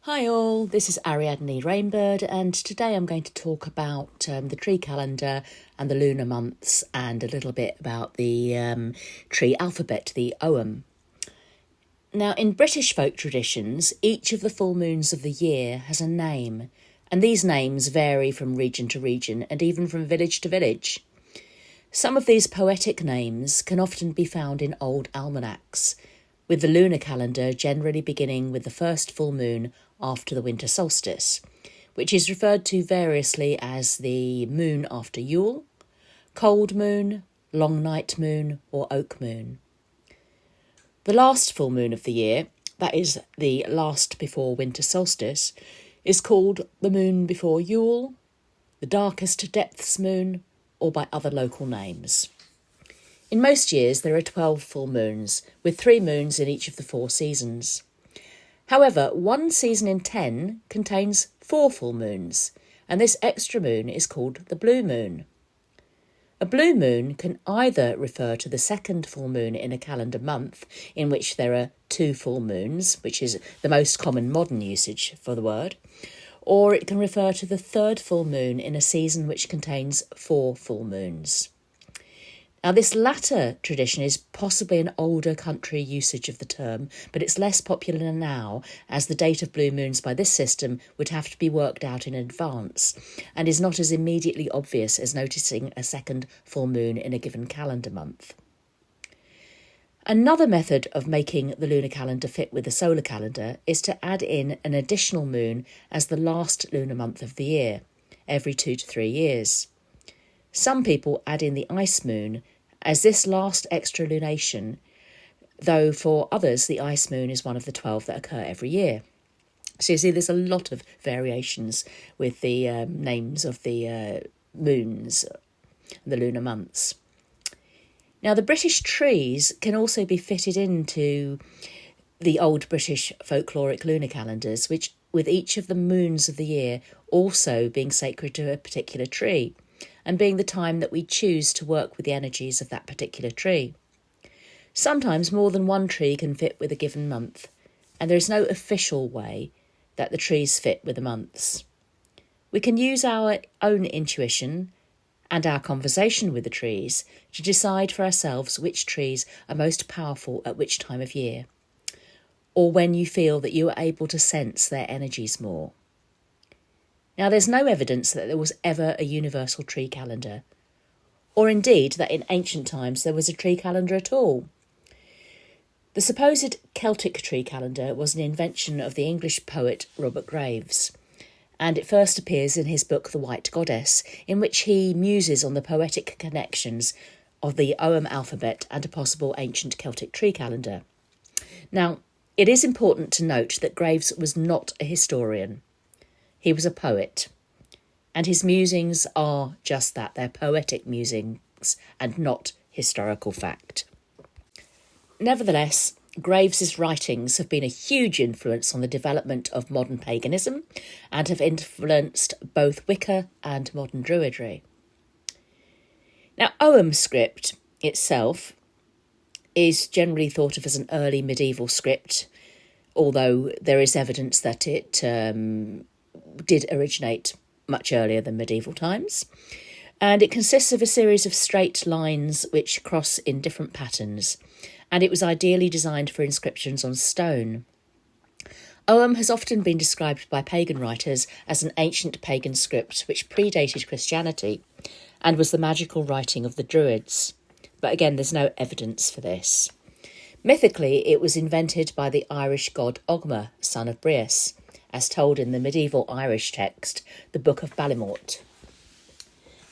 Hi all, this is Ariadne Rainbird, and today I'm going to talk about the tree calendar and the lunar months and a little bit about the tree alphabet, the Ogham. Now, in British folk traditions, each of the full moons of the year has a name, and these names vary from region to region and even from village to village. Some of these poetic names can often be found in old almanacs, with the lunar calendar generally beginning with the first full moon after the winter solstice, which is referred to variously as the moon after Yule, cold moon, long night moon, or oak moon. The last full moon of the year, that is the last before winter solstice, is called the moon before Yule, the darkest depths moon, or by other local names. In most years there are 12 full moons, with 3 moons in each of the 4 seasons. However, one season in 10 contains 4 full moons, and this extra moon is called the blue moon. A blue moon can either refer to the second full moon in a calendar month, in which there are 2 full moons, which is the most common modern usage for the word, or it can refer to the third full moon in a season which contains 4 full moons. Now, this latter tradition is possibly an older country usage of the term, but it's less popular now, as the date of blue moons by this system would have to be worked out in advance and is not as immediately obvious as noticing a second full moon in a given calendar month. Another method of making the lunar calendar fit with the solar calendar is to add in an additional moon as the last lunar month of the year, every 2 to 3 years. Some people add in the ice moon as this last extra lunation, though for others the ice moon is one of the 12 that occur every year. So you see there's a lot of variations with the names of the moons, the lunar months. Now, the British trees can also be fitted into the old British folkloric lunar calendars, which with each of the moons of the year also being sacred to a particular tree, and being the time that we choose to work with the energies of that particular tree. Sometimes more than one tree can fit with a given month, and there is no official way that the trees fit with the months. We can use our own intuition and our conversation with the trees to decide for ourselves which trees are most powerful at which time of year, or when you feel that you are able to sense their energies more. Now, there's no evidence that there was ever a universal tree calendar, or indeed that in ancient times there was a tree calendar at all. The supposed Celtic tree calendar was an invention of the English poet Robert Graves, and it first appears in his book The White Goddess, in which he muses on the poetic connections of the Ogham alphabet and a possible ancient Celtic tree calendar. Now, it is important to note that Graves was not a historian. He was a poet, and his musings are just that, they're poetic musings and not historical fact. Nevertheless, Graves's writings have been a huge influence on the development of modern paganism and have influenced both Wicca and modern Druidry. Now, Ogham script itself is generally thought of as an early medieval script, although there is evidence that it did originate much earlier than medieval times, and it consists of a series of straight lines which cross in different patterns, and it was ideally designed for inscriptions on stone. Ogham has often been described by pagan writers as an ancient pagan script which predated Christianity and was the magical writing of the Druids, but again there's no evidence for this. Mythically, it was invented by the Irish god Ogham, son of Brias, as told in the medieval Irish text, the Book of Ballymote.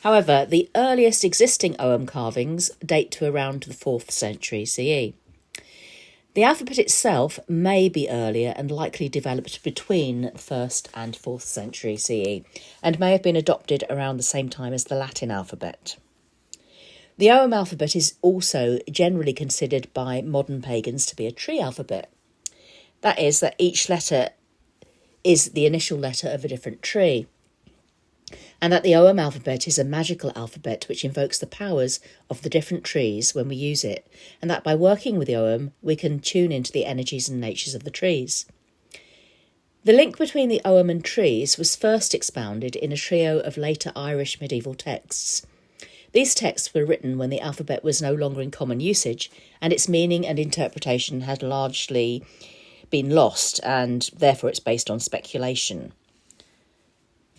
However, the earliest existing Ogham carvings date to around the 4th century CE. The alphabet itself may be earlier and likely developed between the 1st and 4th century CE, and may have been adopted around the same time as the Latin alphabet. The Ogham alphabet is also generally considered by modern pagans to be a tree alphabet. That is, that each letter is the initial letter of a different tree, and that the Ogham alphabet is a magical alphabet which invokes the powers of the different trees when we use it, and that by working with the Ogham we can tune into the energies and natures of the trees. The link between the Ogham and trees was first expounded in a trio of later Irish medieval texts. These texts were written when the alphabet was no longer in common usage, and its meaning and interpretation had largely been lost, and therefore it's based on speculation.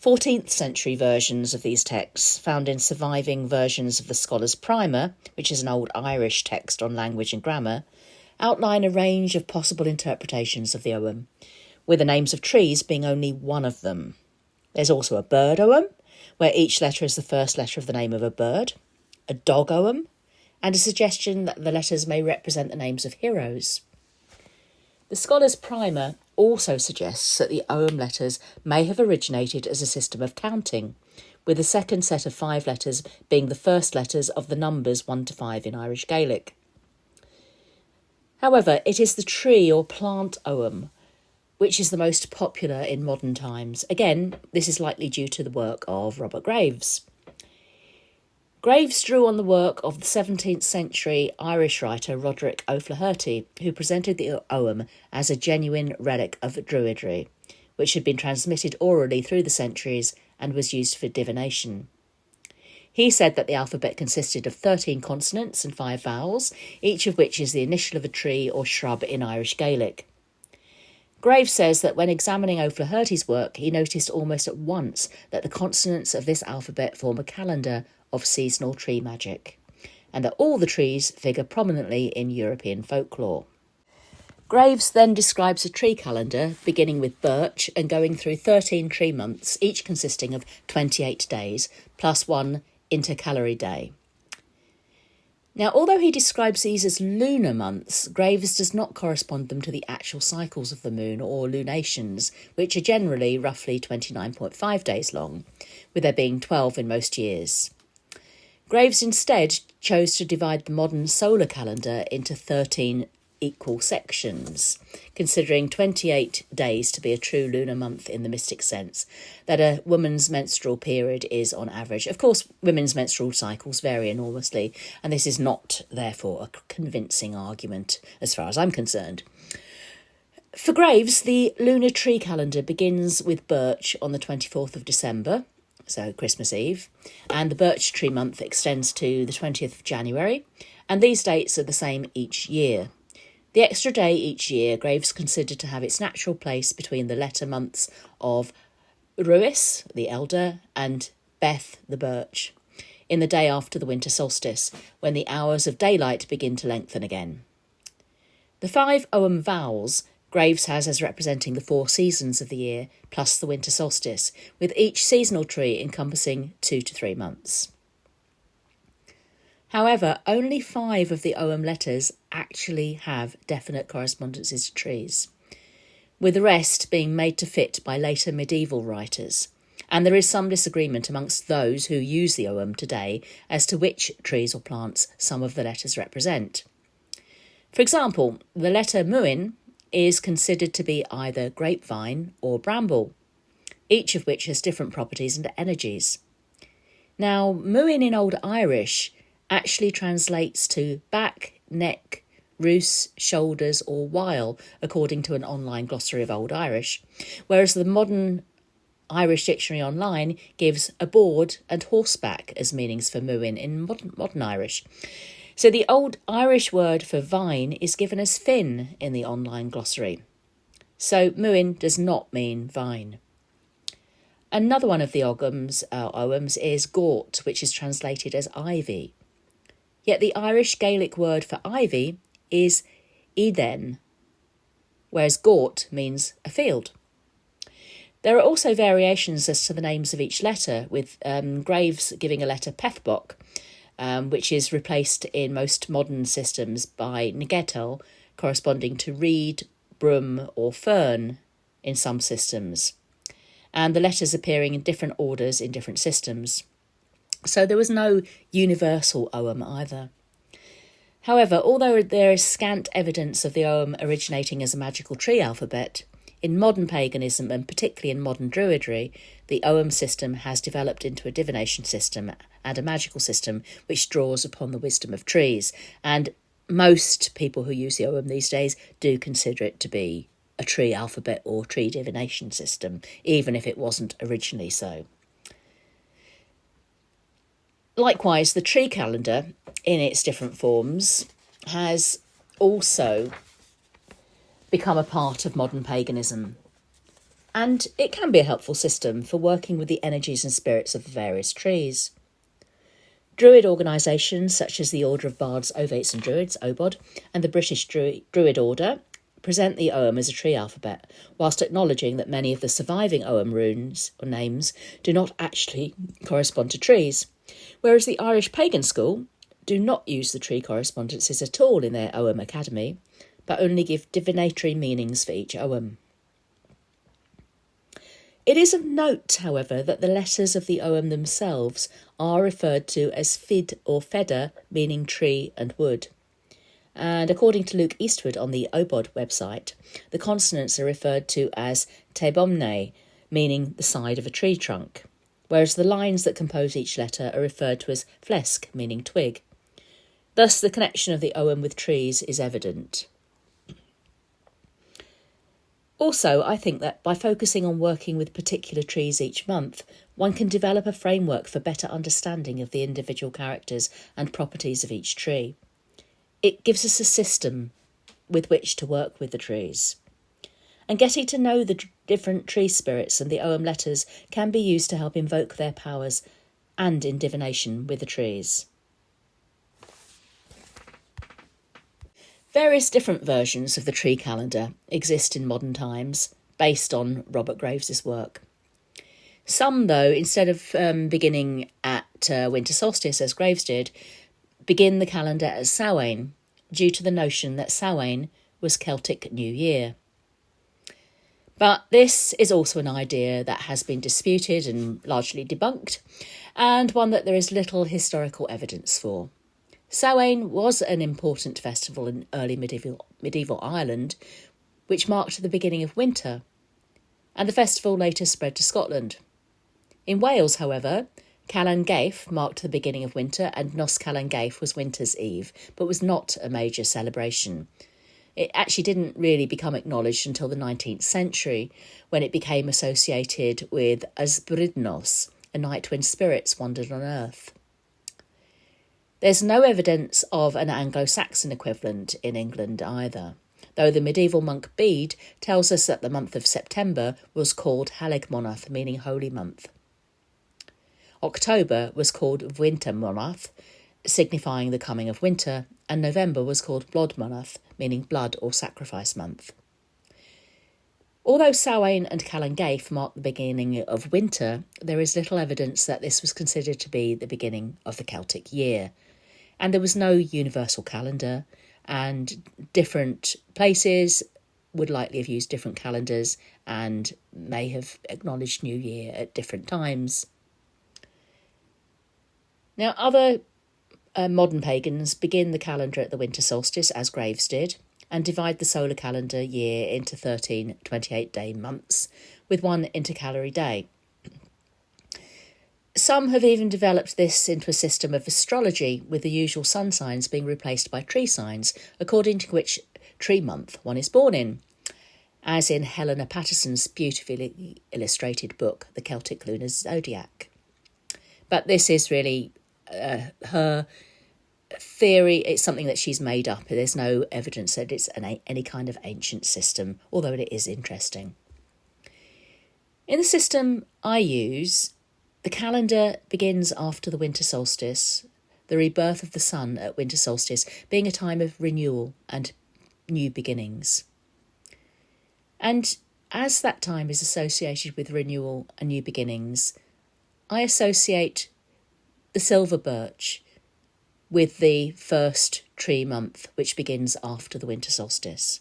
14th century versions of these texts, found in surviving versions of the Scholar's Primer, which is an old Irish text on language and grammar, outline a range of possible interpretations of the Ogham, with the names of trees being only one of them. There's also a bird Ogham, where each letter is the first letter of the name of a bird, a dog Ogham, and a suggestion that the letters may represent the names of heroes. The Scholar's Primer also suggests that the Ogham letters may have originated as a system of counting, with the second set of 5 letters being the first letters of the numbers 1 to 5 in Irish Gaelic. However, it is the tree or plant Ogham which is the most popular in modern times. Again, this is likely due to the work of Robert Graves. Graves drew on the work of the 17th century Irish writer Roderick O'Flaherty, who presented the Ogham as a genuine relic of Druidry, which had been transmitted orally through the centuries and was used for divination. He said that the alphabet consisted of 13 consonants and 5 vowels, each of which is the initial of a tree or shrub in Irish Gaelic. Graves says that when examining O'Flaherty's work, he noticed almost at once that the consonants of this alphabet form a calendar of seasonal tree magic, and that all the trees figure prominently in European folklore. Graves then describes a tree calendar beginning with birch and going through 13 tree months, each consisting of 28 days, plus 1 intercalary day. Now, although he describes these as lunar months, Graves does not correspond them to the actual cycles of the moon or lunations, which are generally roughly 29.5 days long, with there being 12 in most years. Graves instead chose to divide the modern solar calendar into 13 equal sections, considering 28 days to be a true lunar month in the mystic sense, that a woman's menstrual period is on average. Of course, women's menstrual cycles vary enormously, and this is not, therefore, a convincing argument as far as I'm concerned. For Graves, the lunar tree calendar begins with birch on the 24th of December, so Christmas Eve, and the birch tree month extends to the 20th of January, and these dates are the same each year. The extra day each year Graves considered to have its natural place between the letter months of Ruis, the elder, and Beth, the birch, in the day after the winter solstice, when the hours of daylight begin to lengthen again. The 5 Ogham vowels Graves has as representing the 4 seasons of the year, plus the winter solstice, with each seasonal tree encompassing 2 to 3 months. However, only 5 of the Ogham letters actually have definite correspondences to trees, with the rest being made to fit by later medieval writers, and there is some disagreement amongst those who use the Ogham today as to which trees or plants some of the letters represent. For example, the letter Muin is considered to be either grapevine or bramble, each of which has different properties and energies. Now, Muin in Old Irish actually translates to back, neck, roost, shoulders or while, according to an online glossary of Old Irish, whereas the modern Irish Dictionary Online gives aboard and horseback as meanings for Muin in modern Irish. So the Old Irish word for vine is given as fin in the online glossary. So Muin does not mean vine. Another one of the Oghams is gort, which is translated as ivy. Yet the Irish Gaelic word for ivy is Eden, whereas gort means a field. There are also variations as to the names of each letter, with Graves giving a letter Pethbok, which is replaced in most modern systems by Negetel, corresponding to reed, broom or fern in some systems, and the letters appearing in different orders in different systems. So there was no universal Ogham either. However, although there is scant evidence of the Ogham originating as a magical tree alphabet, in modern paganism and particularly in modern Druidry, the Ogham system has developed into a divination system and a magical system which draws upon the wisdom of trees, and most people who use the Ogham these days do consider it to be a tree alphabet or tree divination system, even if it wasn't originally so. Likewise, the tree calendar, in its different forms, has also become a part of modern paganism. And it can be a helpful system for working with the energies and spirits of the various trees. Druid organisations such as the Order of Bards, Ovates and Druids, OBOD, and the British Druid Order present the Ogham as a tree alphabet, whilst acknowledging that many of the surviving Ogham runes or names do not actually correspond to trees, whereas the Irish pagan school do not use the tree correspondences at all in their Ogham Academy, but only give divinatory meanings for each Ogham. It is of note, however, that the letters of the Ogham themselves are referred to as Fid or Feda, meaning tree and wood. And according to Luke Eastwood on the OBOD website, the consonants are referred to as Tebomne, meaning the side of a tree trunk, whereas the lines that compose each letter are referred to as Flesk, meaning twig. Thus, the connection of the Ogham with trees is evident. Also, I think that by focusing on working with particular trees each month, one can develop a framework for better understanding of the individual characters and properties of each tree. It gives us a system with which to work with the trees. And getting to know the different tree spirits and the Ogham letters can be used to help invoke their powers and in divination with the trees. Various different versions of the tree calendar exist in modern times, based on Robert Graves's work. Some, though, instead of beginning at winter solstice, as Graves did, begin the calendar as Samhain, due to the notion that Samhain was Celtic New Year. But this is also an idea that has been disputed and largely debunked, and one that there is little historical evidence for. Samhain was an important festival in early medieval Ireland, which marked the beginning of winter, and the festival later spread to Scotland. In Wales, however, Calan Gaeaf marked the beginning of winter, and Nos Calan Gaeaf was Winter's Eve, but was not a major celebration. It actually didn't really become acknowledged until the 19th century, when it became associated with Ysbrydnos, a night when spirits wandered on earth. There's no evidence of an Anglo-Saxon equivalent in England either, though the medieval monk Bede tells us that the month of September was called Haleg Monath, meaning holy month. October was called Winter Monath, signifying the coming of winter, and November was called Blod Monath, meaning blood or sacrifice month. Although Samhain and Calan Gaeaf mark the beginning of winter, there is little evidence that this was considered to be the beginning of the Celtic year, and there was no universal calendar, and different places would likely have used different calendars and may have acknowledged New Year at different times. Now, other modern pagans begin the calendar at the winter solstice, as Graves did, and divide the solar calendar year into 13 28-day months, with one intercalary day. Some have even developed this into a system of astrology, with the usual sun signs being replaced by tree signs, according to which tree month one is born in, as in Helena Patterson's beautifully illustrated book, The Celtic Lunar Zodiac. But this is really her theory. It's something that she's made up. There's no evidence that it's any kind of ancient system, although it is interesting. In the system I use, the calendar begins after the winter solstice, the rebirth of the sun at winter solstice being a time of renewal and new beginnings. And as that time is associated with renewal and new beginnings, I associate the silver birch with the first tree month, which begins after the winter solstice.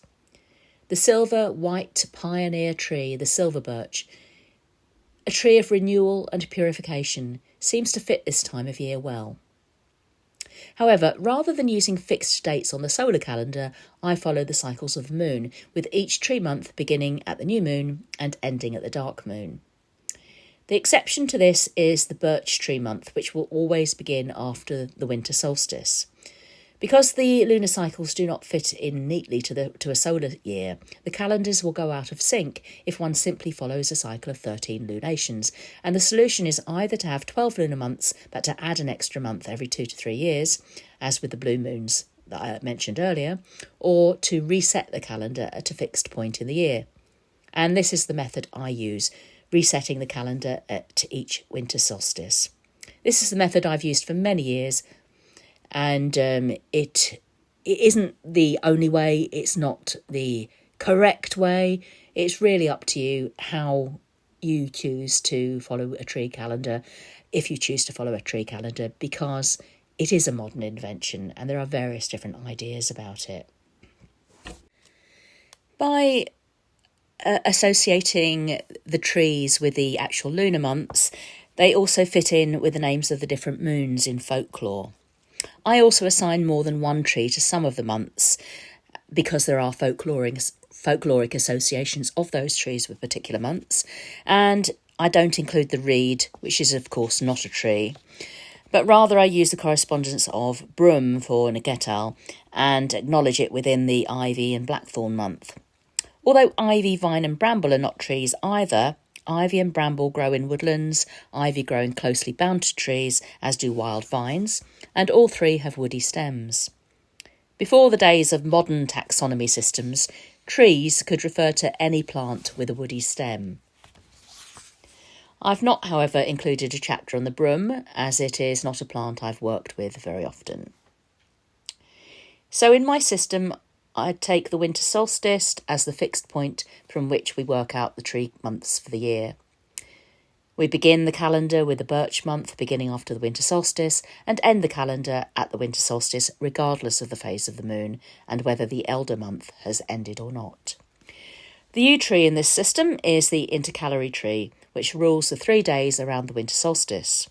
The silver white pioneer tree, the silver birch, a tree of renewal and purification, seems to fit this time of year well. However, rather than using fixed dates on the solar calendar, I follow the cycles of the moon, with each tree month beginning at the new moon and ending at the dark moon. The exception to this is the birch tree month, which will always begin after the winter solstice. Because the lunar cycles do not fit in neatly to a solar year, the calendars will go out of sync if one simply follows a cycle of 13 lunations, and the solution is either to have 12 lunar months but to add an extra month every 2 to 3 years, as with the blue moons that I mentioned earlier, or to reset the calendar at a fixed point in the year. And this is the method I use, resetting the calendar at each winter solstice. This is the method I've used for many years, and it isn't the only way, it's not the correct way. It's really up to you how you choose to follow a tree calendar, if you choose to follow a tree calendar, because it is a modern invention and there are various different ideas about it. By associating the trees with the actual lunar months, they also fit in with the names of the different moons in folklore. I also assign more than one tree to some of the months because there are folkloric associations of those trees with particular months, and I don't include the reed, which is of course not a tree, but rather I use the correspondence of broom for Nagetal and acknowledge it within the ivy and blackthorn month. Although ivy, vine and bramble are not trees either, ivy and bramble grow in woodlands, ivy growing closely bound to trees, as do wild vines, and all three have woody stems. Before the days of modern taxonomy systems, trees could refer to any plant with a woody stem. I've not, however, included a chapter on the broom, as it is not a plant I've worked with very often. So in my system, I take the winter solstice as the fixed point from which we work out the tree months for the year. We begin the calendar with the birch month beginning after the winter solstice and end the calendar at the winter solstice regardless of the phase of the moon and whether the elder month has ended or not. The yew tree in this system is the intercalary tree, which rules the 3 days around the winter solstice.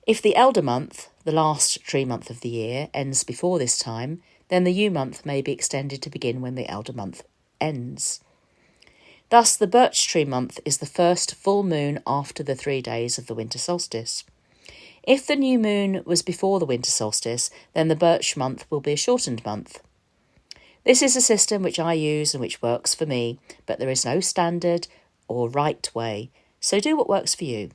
If the elder month, the last tree month of the year, ends before this time, then the yew month may be extended to begin when the elder month ends. Thus, the birch tree month is the first full moon after the 3 days of the winter solstice. If the new moon was before the winter solstice, then the birch month will be a shortened month. This is a system which I use and which works for me, but there is no standard or right way, so do what works for you.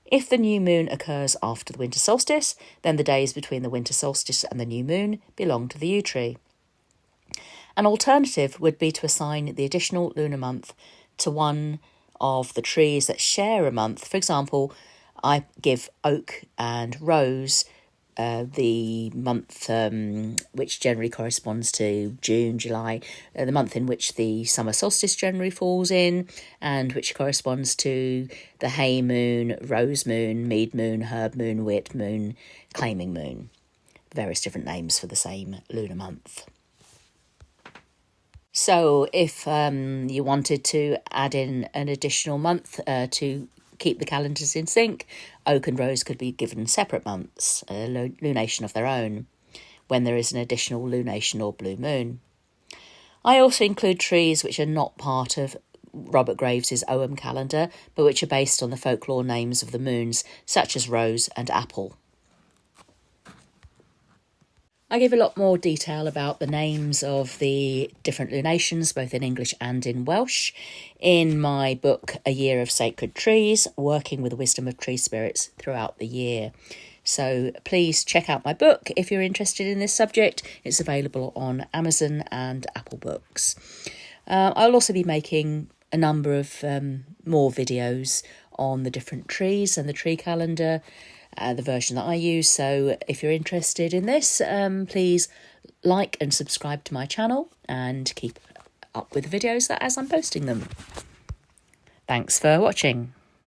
If the new moon occurs after the winter solstice, then the days between the winter solstice and the new moon belong to the yew tree. An alternative would be to assign the additional lunar month to one of the trees that share a month. For example, I give oak and rose the month which generally corresponds to June, July, the month in which the summer solstice generally falls in, and which corresponds to the hay moon, rose moon, mead moon, herb moon, wit moon, claiming moon. Various different names for the same lunar month. So if you wanted to add in an additional month to keep the calendars in sync, oak and rose could be given separate months, a lunation of their own, when there is an additional lunation or blue moon. I also include trees which are not part of Robert Graves's Ogham calendar, but which are based on the folklore names of the moons, such as rose and apple. I give a lot more detail about the names of the different lunations, both in English and in Welsh, in my book, A Year of Sacred Trees, Working with the Wisdom of Tree Spirits Throughout the Year. So please check out my book if you're interested in this subject. It's available on Amazon and Apple Books. I'll also be making a number of more videos on the different trees and the tree calendar, the version that I use. So if you're interested in this, please like and subscribe to my channel and keep up with the videos as I'm posting them. Thanks for watching.